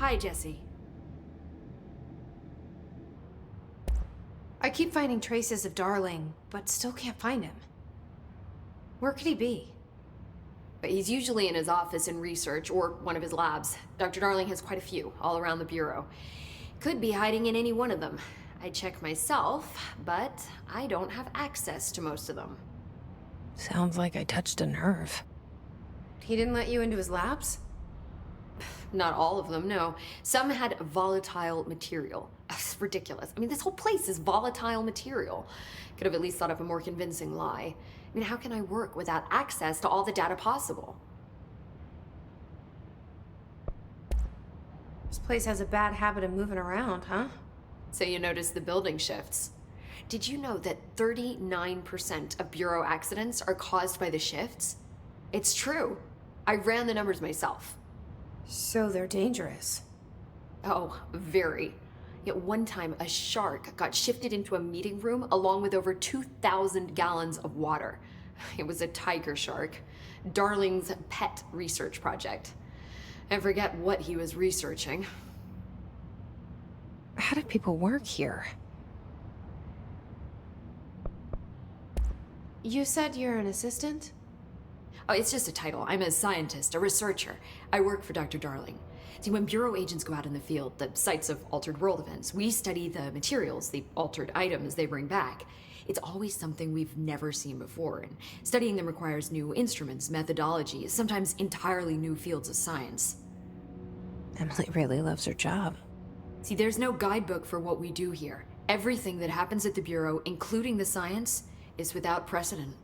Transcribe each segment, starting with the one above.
Hi, Jesse. I keep finding traces of Darling, but still can't find him. Where could he be? But he's usually in his office in research, or one of his labs. Dr. Darling has quite a few, all around the Bureau. Could be hiding in any one of them. I check myself, but I don't have access to most of them. Sounds like I touched a nerve. He didn't let you into his labs? Not all of them, no. Some had volatile material. It's ridiculous. I mean, this whole place is volatile material. Could have at least thought of a more convincing lie. I mean, how can I work without access to all the data possible? This place has a bad habit of moving around, huh? So you notice the building shifts. Did you know that 39% of Bureau accidents are caused by the shifts? It's true. I ran the numbers myself. So they're dangerous. Oh, very. Yet one time, a shark got shifted into a meeting room along with over 2,000 gallons of water. It was a tiger shark. Darling's pet research project. I forget what he was researching. How do people work here? You said you're an assistant? Oh, it's just a title. I'm a scientist, a researcher. I work for Dr. Darling. See, when Bureau agents go out in the field, the sites of altered world events, we study the materials, the altered items they bring back. It's always something we've never seen before, and studying them requires new instruments, methodologies, sometimes entirely new fields of science. Emily really loves her job. See, there's no guidebook for what we do here. Everything that happens at the Bureau, including the science, is without precedent.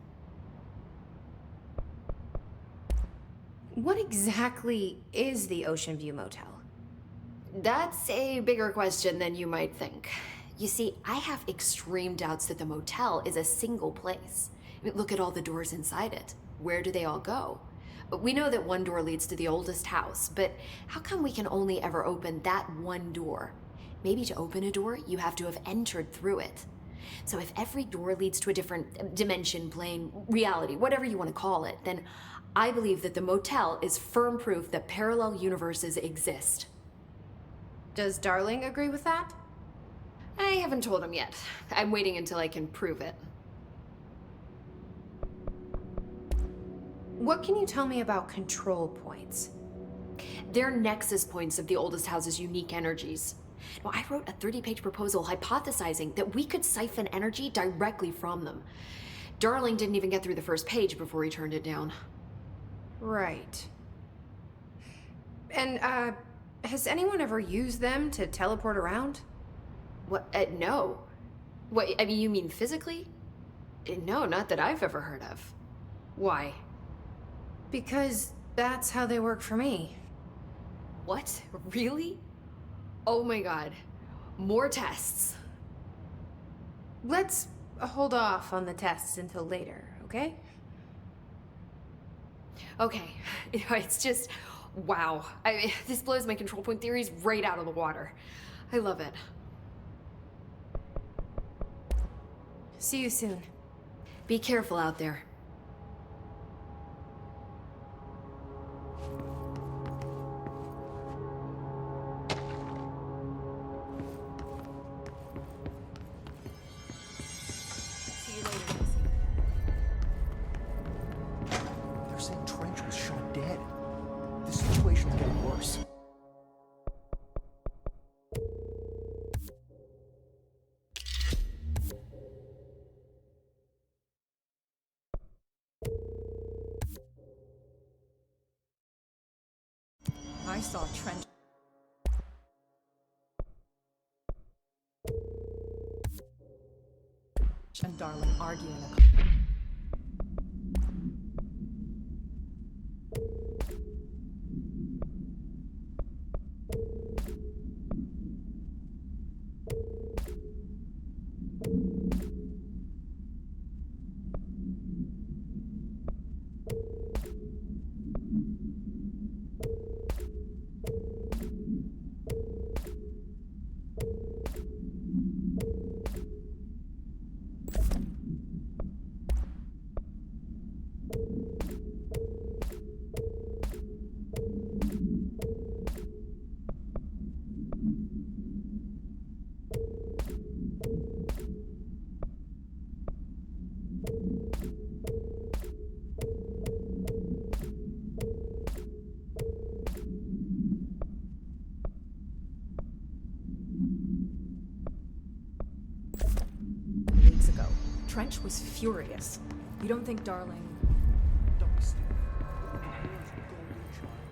What exactly is the Ocean View Motel? That's a bigger question than you might think. You see, I have extreme doubts that the motel is a single place. I mean, look at all the doors inside it. Where do they all go? We know that one door leads to the oldest house, but how come we can only ever open that one door? Maybe to open a door, you have to have entered through it. So if every door leads to a different dimension, plane, reality, whatever you want to call it, then I believe that the motel is firm proof that parallel universes exist. Does Darling agree with that? I haven't told him yet. I'm waiting until I can prove it. What can you tell me about control points? They're nexus points of the oldest house's unique energies. Now, I wrote a 30-page proposal hypothesizing that we could siphon energy directly from them. Darling didn't even get through the first page before he turned it down. Right. And, has anyone ever used them to teleport around? What? No. What, I mean, you mean physically? No, not that I've ever heard of. Why? Because that's how they work for me. What? Really? Oh my god. More tests. Let's hold off on the tests until later, okay? Okay. It's just, wow. This blows my control point theories right out of the water. I love it. See you soon. Be careful out there. See you later, Jesse. They're saying Trench was shot dead. The situation's getting worse. I saw Trench and Darling arguing. ago. Trench was furious. You don't think Darling... Don't be stupid. The Hale's golden child.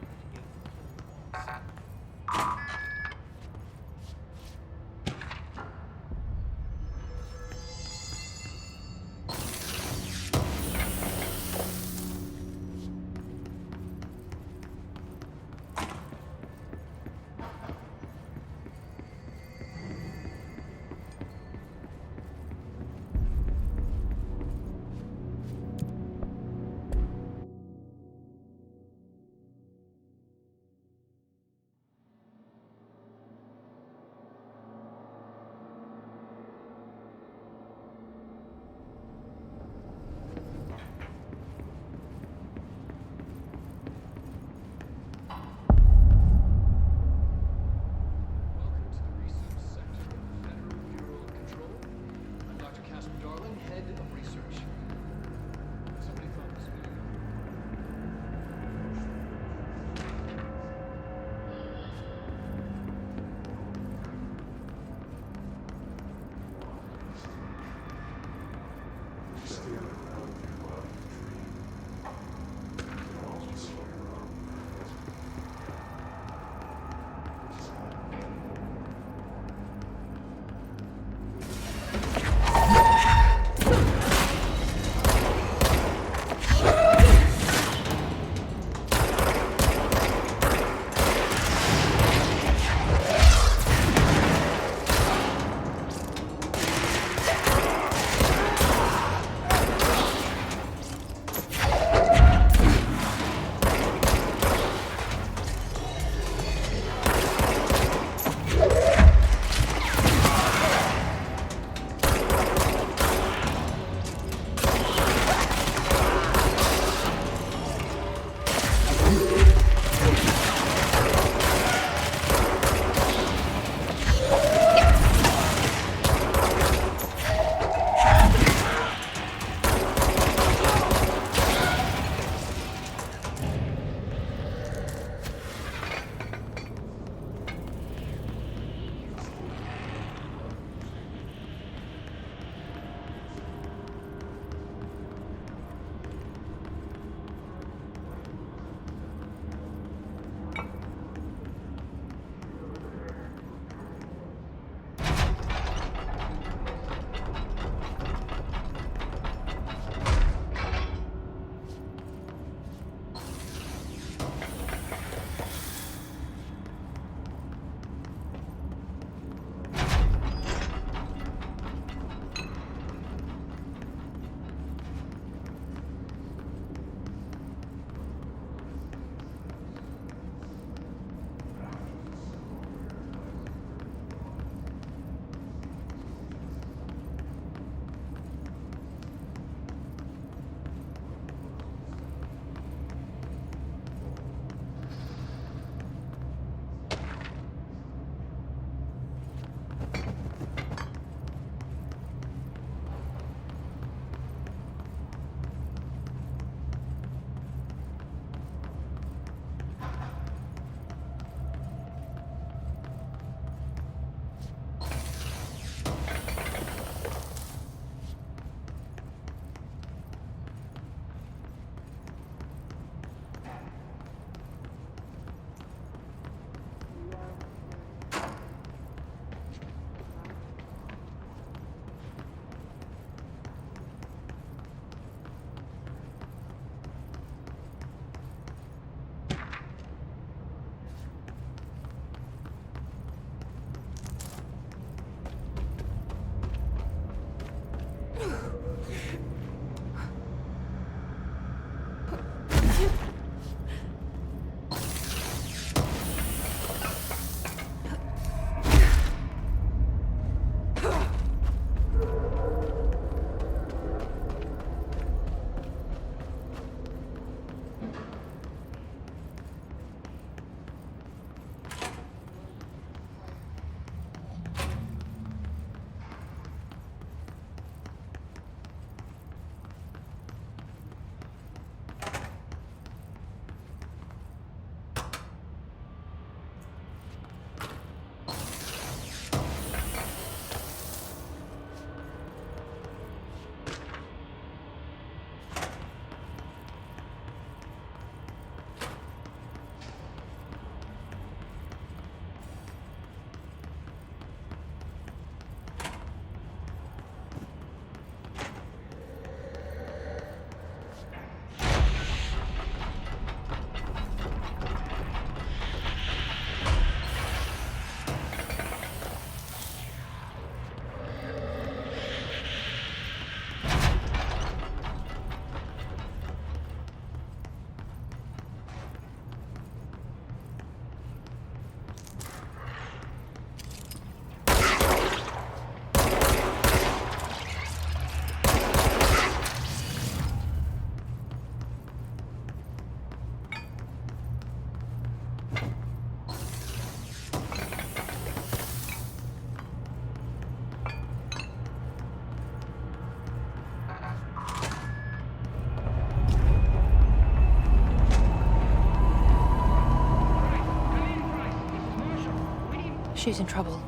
She's in trouble.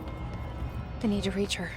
They need to reach her.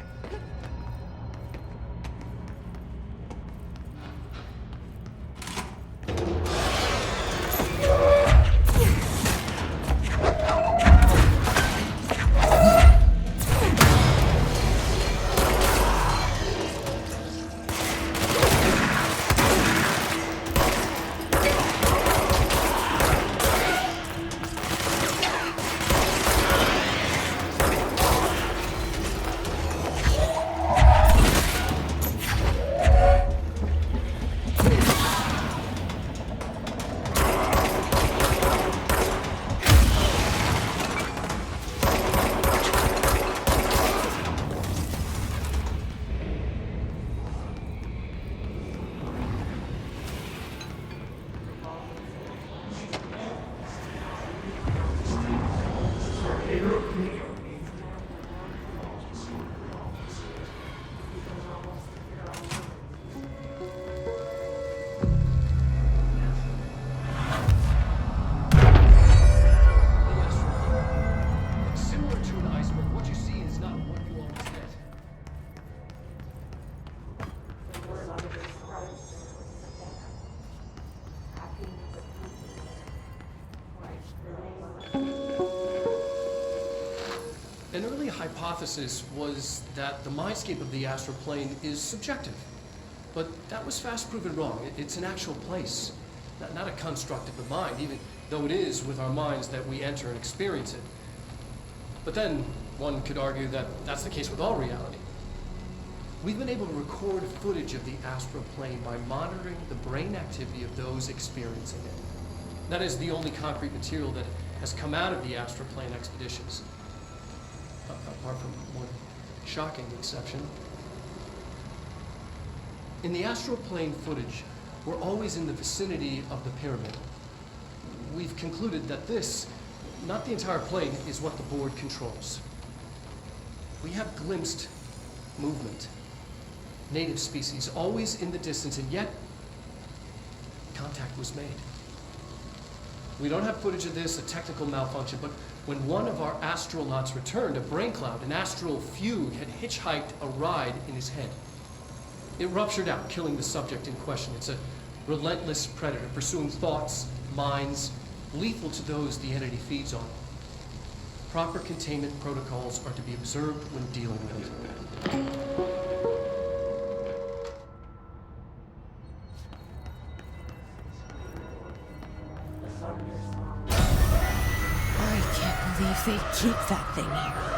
An early hypothesis was that the mindscape of the astral plane is subjective. But that was fast proven wrong. It's an actual place, not a construct of the mind, even though it is with our minds that we enter and experience it. But then one could argue that that's the case with all reality. We've been able to record footage of the astral plane by monitoring the brain activity of those experiencing it. That is the only concrete material that has come out of the astral plane expeditions. Apart from one shocking exception. In the astral plane footage, we're always in the vicinity of the pyramid. We've concluded that this, not the entire plane, is what the board controls. We have glimpsed movement, native species, always in the distance, and yet contact was made. We don't have footage of this, a technical malfunction, but when one of our astronauts returned, a brain cloud, an astral fugue, had hitchhiked a ride in his head. It ruptured out, killing the subject in question. It's a relentless predator, pursuing thoughts, minds, lethal to those the entity feeds on. Proper containment protocols are to be observed when dealing with it. They keep that thing here.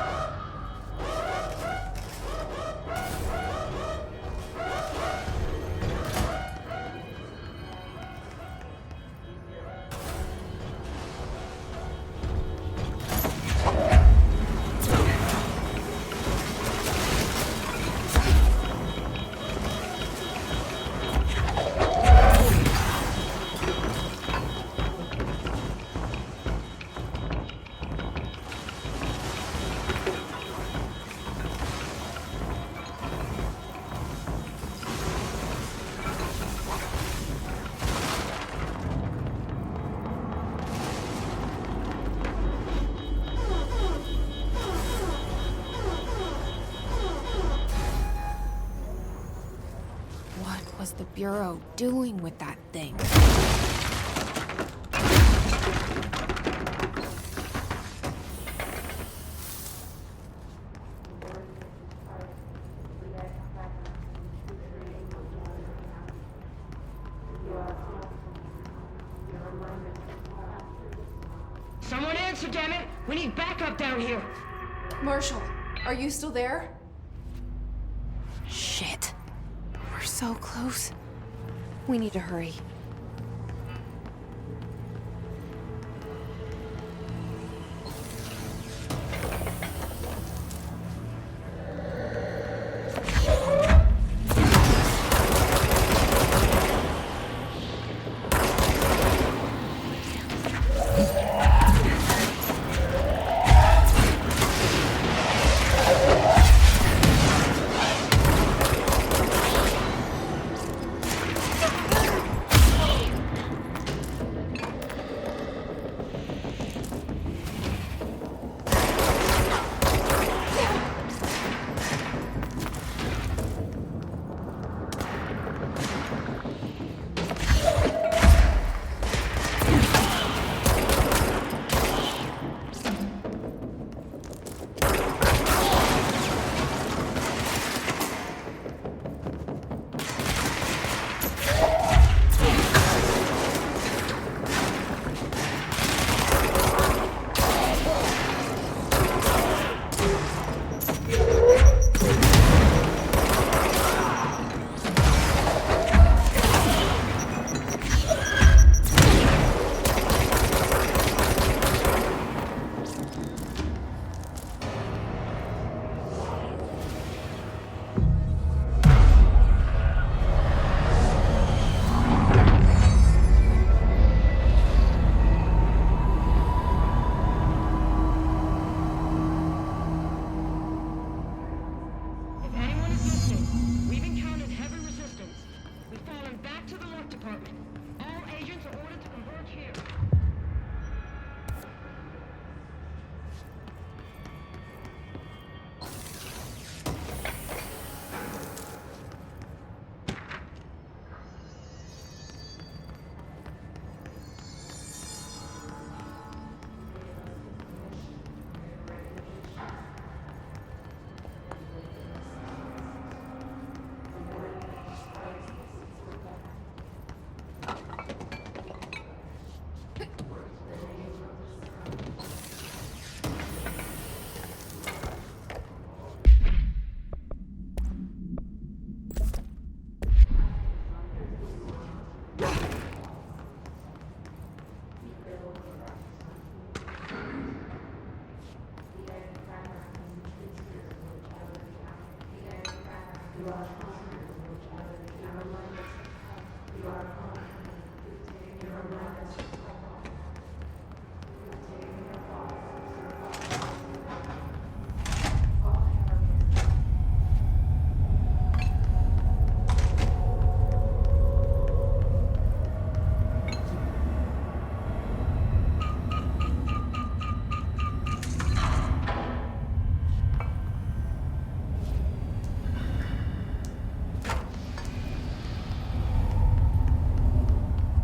What's the Bureau doing with that thing? Someone answer, damn it! We need backup down here! Marshall, are you still there? Shit. We're so close. We need to hurry.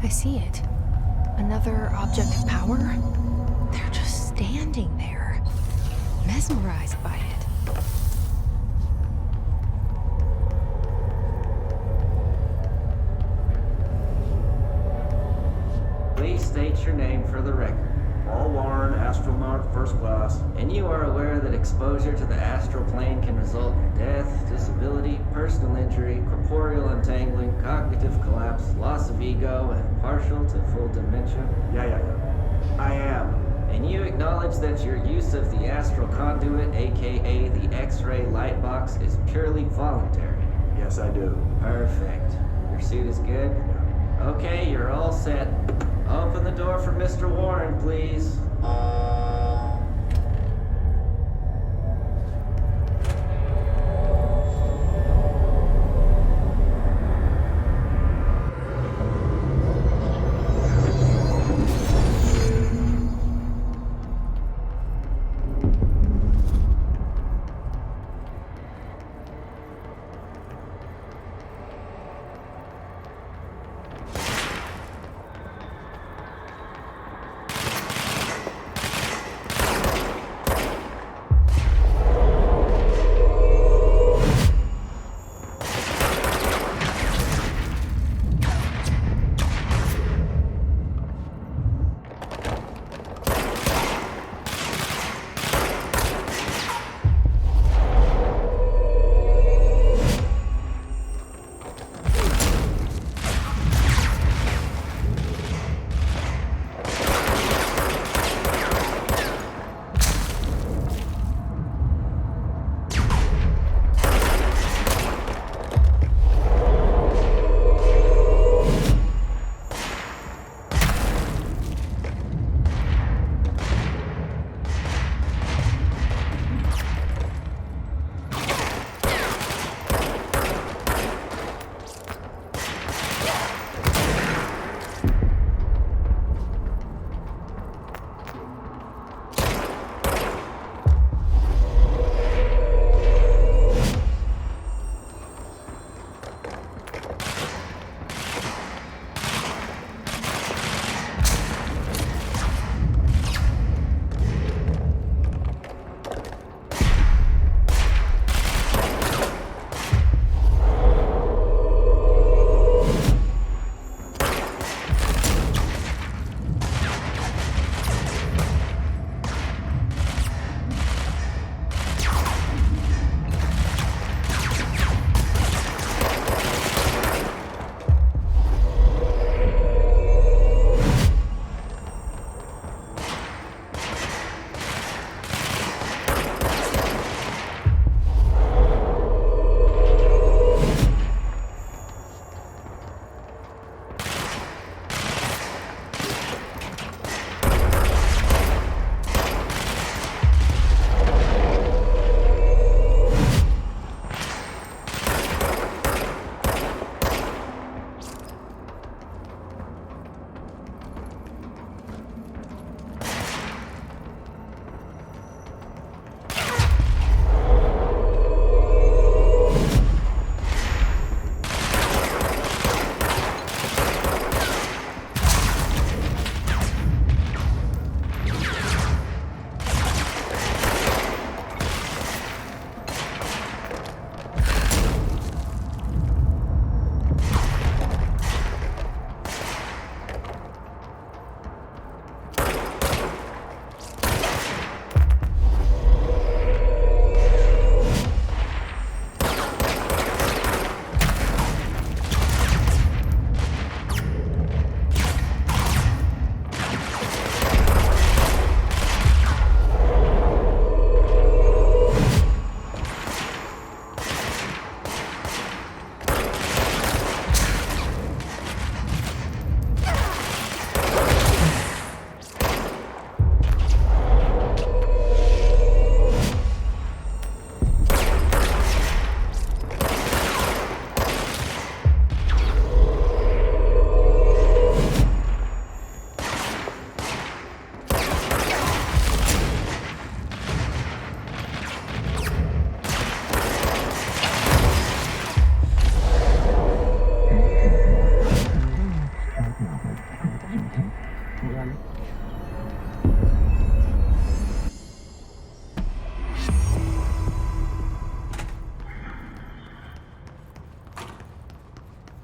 I see it. Another object of power? They're just standing there, mesmerized by it. Please state your name for the record. Paul Warren, astronaut, first class. And you are aware that exposure to the astral plane can result in death, disability, personal injury, corporeal untangling, cognitive collapse, loss of ego, and partial to full dementia? Yeah. I am. And you acknowledge that your use of the astral conduit, aka the X-ray light box, is purely voluntary? Yes, I do. Perfect. Your suit is good? Okay, you're all set. Open the door for Mr. Warren, please.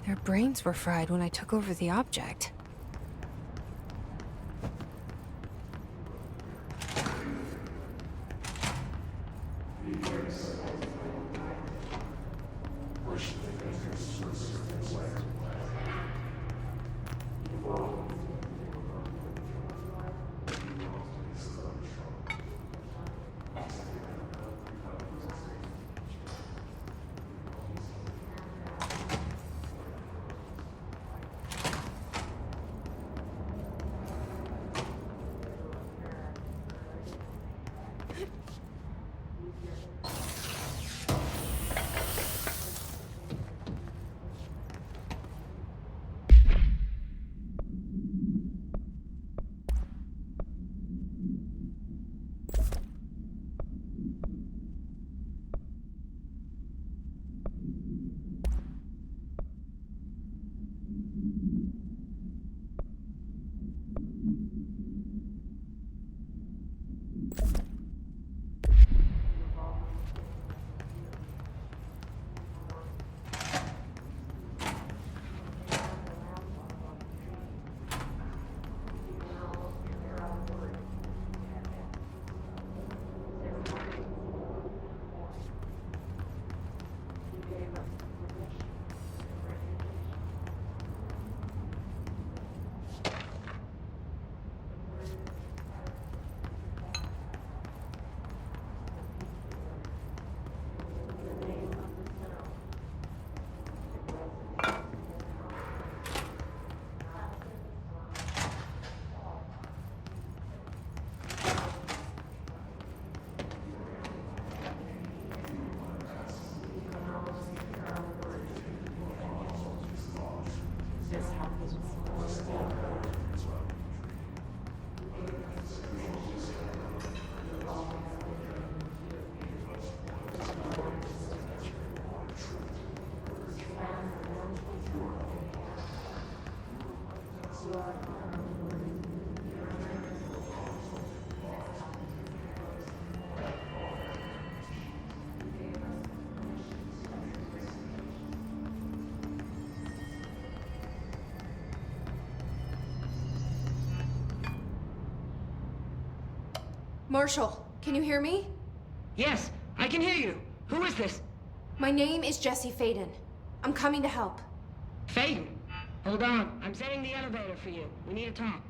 Their brains were fried when I took over the object. Marshall, can you hear me? Yes, I can hear you. Who is this? My name is Jesse Faden. I'm coming to help. Faden. Hold on. I'm setting the elevator for you. We need to talk.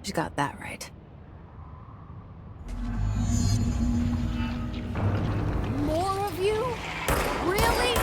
She's got that right. More of you? Really?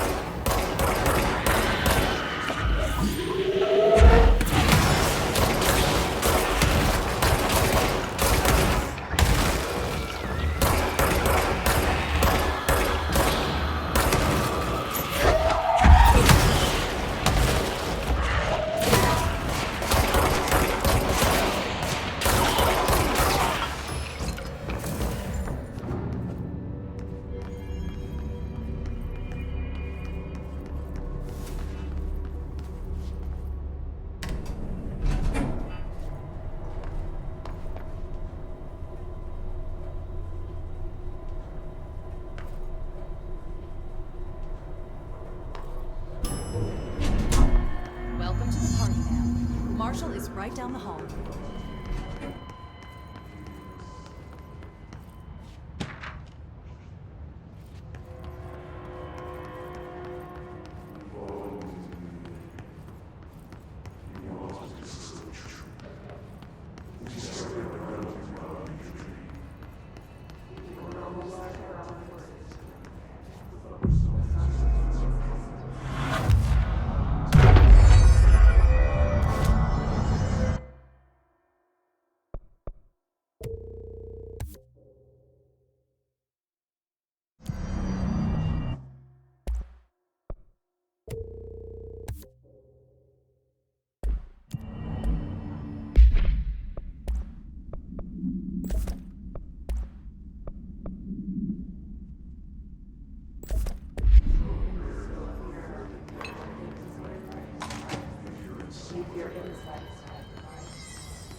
Welcome to the party, ma'am. Marshall is right down the hall.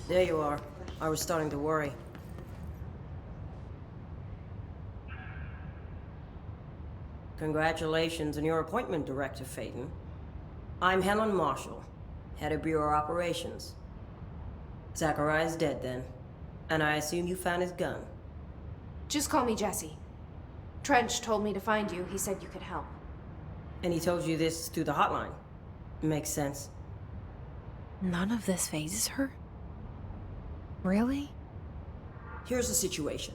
There you are. I was starting to worry. Congratulations on your appointment, Director Faden. I'm Helen Marshall, head of Bureau Operations. Zachariah's dead then, and I assume you found his gun. Just call me Jesse. Trench told me to find you. He said you could help. And he told you this through the hotline. Makes sense. None of this phases her? Really? Here's the situation.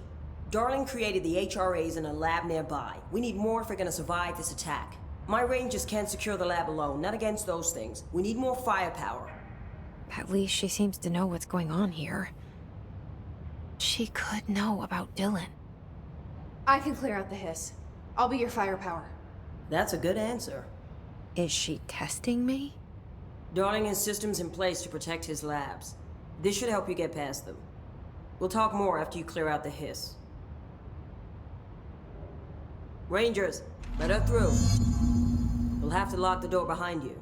Darling created the HRAs in a lab nearby. We need more if we're gonna survive this attack. My rangers can't secure the lab alone, not against those things. We need more firepower. At least she seems to know what's going on here. She could know about Dylan. I can clear out the hiss. I'll be your firepower. That's a good answer. Is she testing me? Darling has systems in place to protect his labs. This should help you get past them. We'll talk more after you clear out the hiss. Rangers, let her through. We'll have to lock the door behind you.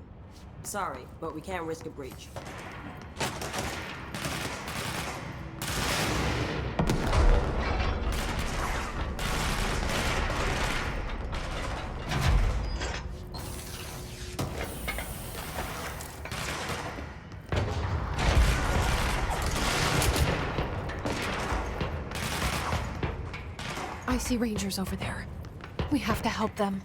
Sorry, but we can't risk a breach. I see Rangers over there. We have to help them.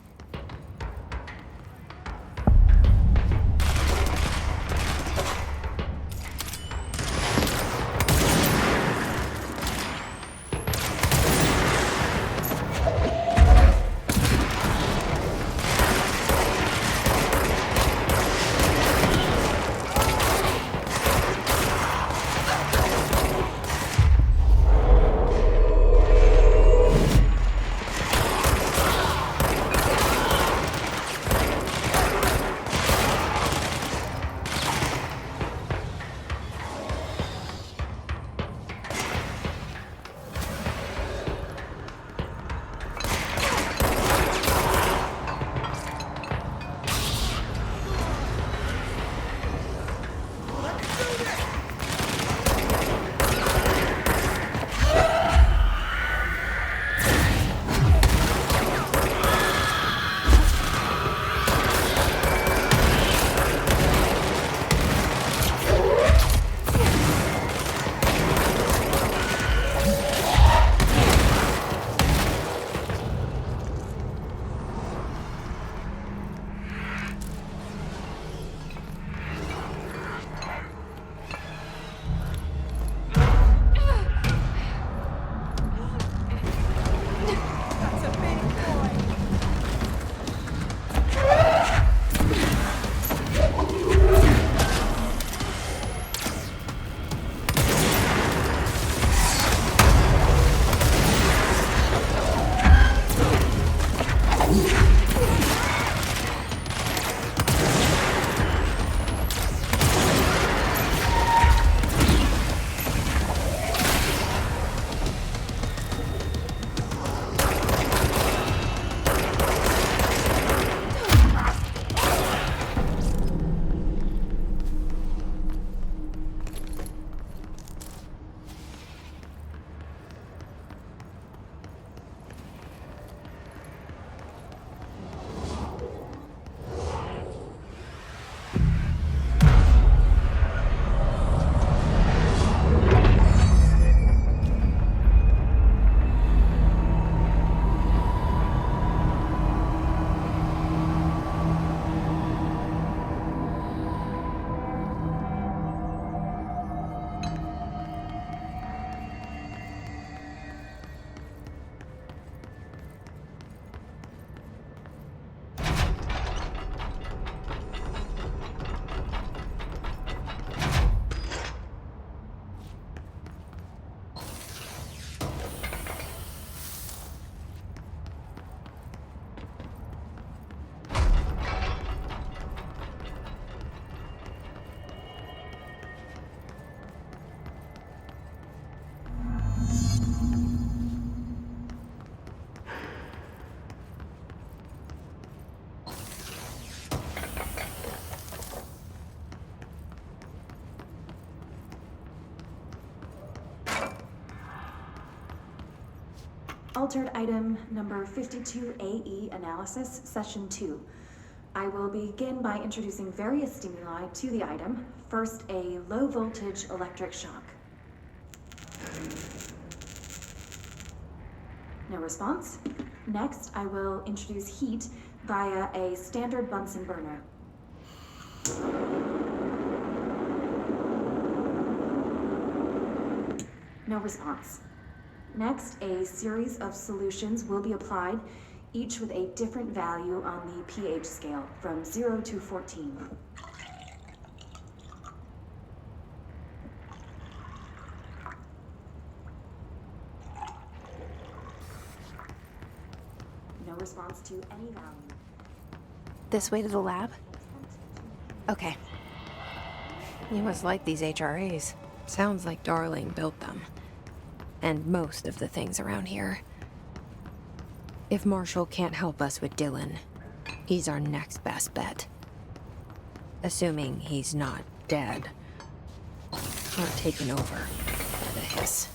Altered item number 52AE analysis, session 2. I will begin by introducing various stimuli to the item. First, a low-voltage electric shock. No response. Next, I will introduce heat via a standard Bunsen burner. No response. Next, a series of solutions will be applied, each with a different value on the pH scale, from 0 to 14. No response to any value. This way to the lab? Okay. You must like these HRAs. Sounds like Darling built them. And most of the things around here. If Marshall can't help us with Dylan, he's our next best bet. Assuming he's not dead. Or taken over by the hiss.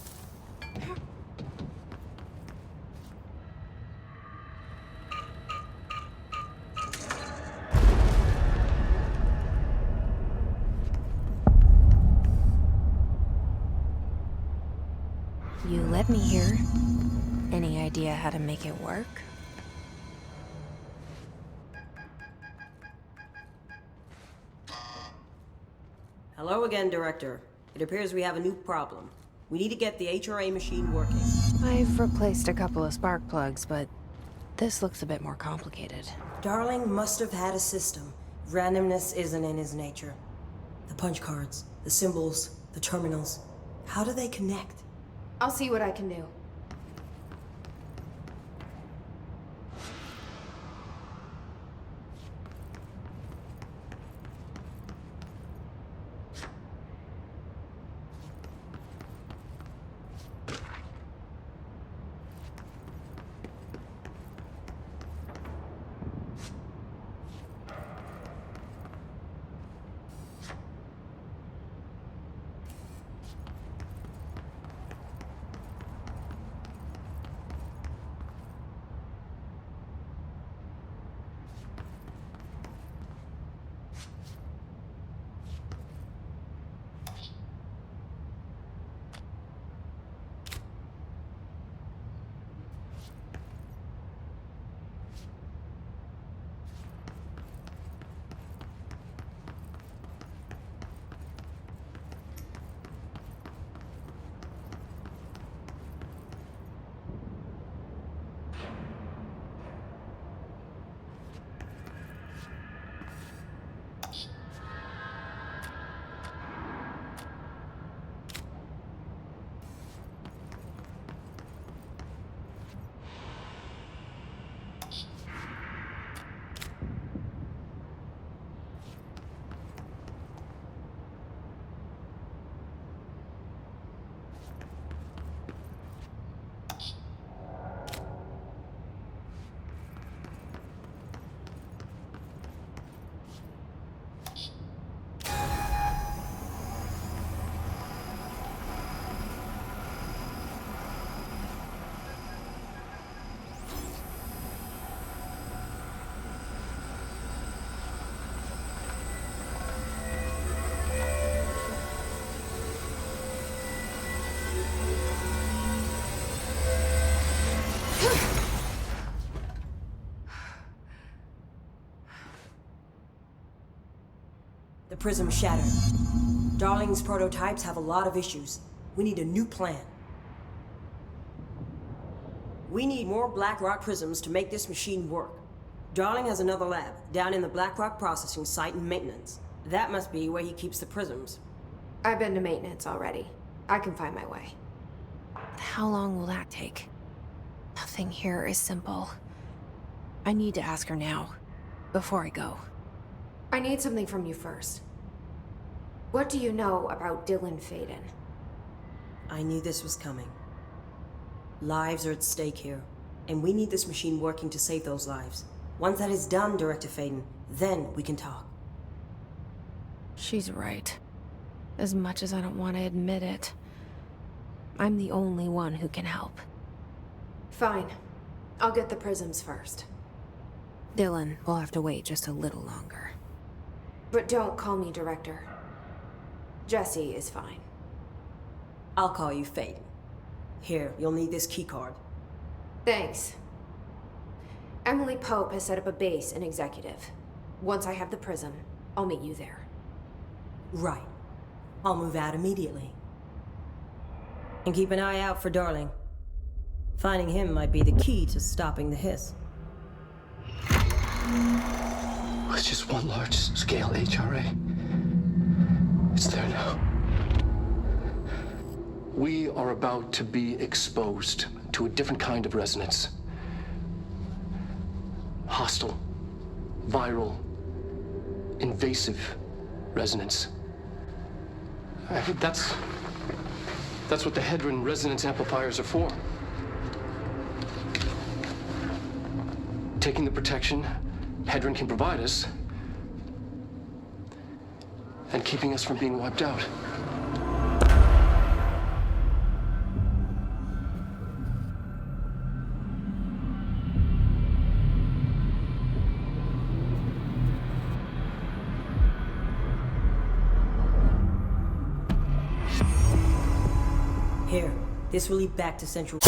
You let me here. Any idea how to make it work? Hello again, Director. It appears we have a new problem. We need to get the HRA machine working. I've replaced a couple of spark plugs, but this looks a bit more complicated. Darling must have had a system. Randomness isn't in his nature. The punch cards, the symbols, the terminals. How do they connect? I'll see what I can do. The prism shattered. Darling's prototypes have a lot of issues. We need a new plan. We need more Black Rock prisms to make this machine work. Darling has another lab, down in the Black Rock processing site in maintenance. That must be where he keeps the prisms. I've been to maintenance already. I can find my way. How long will that take? Nothing here is simple. I need to ask her now, before I go. I need something from you first. What do you know about Dylan Faden? I knew this was coming. Lives are at stake here, and we need this machine working to save those lives. Once that is done, Director Faden, then we can talk. She's right. As much as I don't want to admit it, I'm the only one who can help. Fine. I'll get the prisms first. Dylan, we'll have to wait just a little longer. But don't call me Director. Jesse is fine. I'll call you Fate. Here, you'll need this keycard. Thanks. Emily Pope has set up a base in Executive. Once I have the prism, I'll meet you there. Right. I'll move out immediately. And keep an eye out for Darling. Finding him might be the key to stopping the hiss. It's just one large-scale HRA. It's there now. We are about to be exposed to a different kind of resonance. Hostile, viral, invasive resonance. I think that's what the Hedron resonance amplifiers are for. Taking the protection Hedron can provide us and keeping us from being wiped out. Here, this will lead back to Central.